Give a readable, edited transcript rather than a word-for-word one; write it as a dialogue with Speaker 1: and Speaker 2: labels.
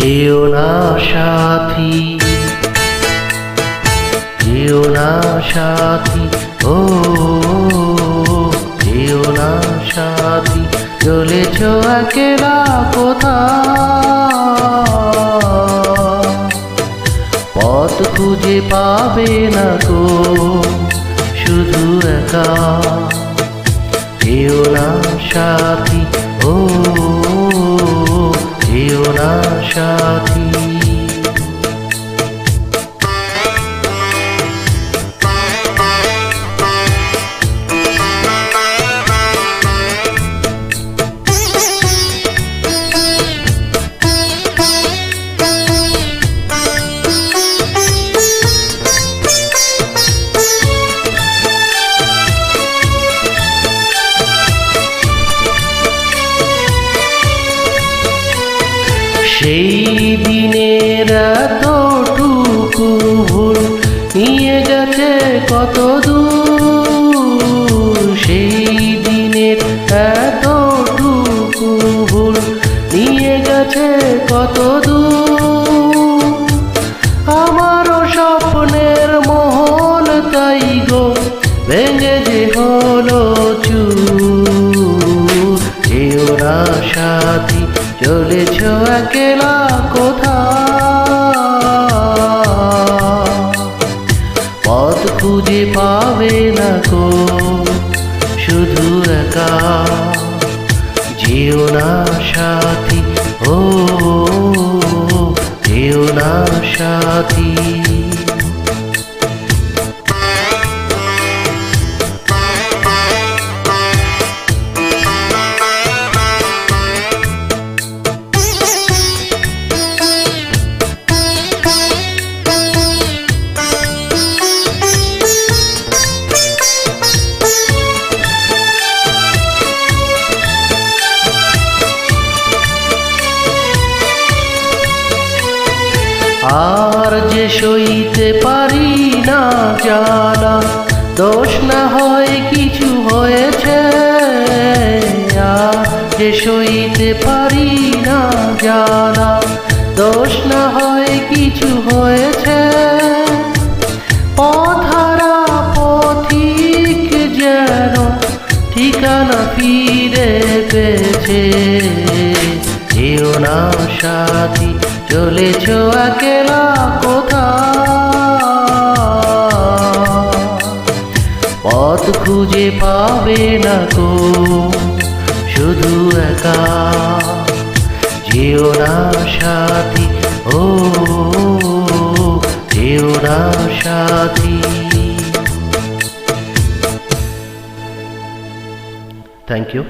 Speaker 1: যেও না সাথী, যেও না সাথী, ও যেও না সাথী, চলেছ একেলা কোথায়, পথ খুঁজে পাবে না গো শুধু একা। যেও না সাথী, ও যেও না সাথী। সেই দিনের এতটুকু ভুল নিয়ে গেছে কত দূর, সেই দিনের এতটুকু ভুল নিয়ে গেছে কত দূর। আমারও স্বপ্নের মহল তাই গো ভেঙে যে হলো চুর। যেও না সাথী, চলেছ একেলা কোথায়, পথ খুঁজে পাবে না গো শুধু একা। যেও না সাথী, ও যেও না সাথী। আর যে সইতে পারি না জানা, দোষ না হয় কিছু হয়েছে। আর যে সইতে পারি না জানা, দোষ না হয় কিছু হয়েছে। পথহারা পথিক যেন ঠিকানা ফিরে পেয়েছে। যেও না সাথী, চলেছ একেলা কোথায়, পথ খুঁজে পাবে না গো শুধু একা। যেও না সাথী, ও যেও না সাথী। Thank you.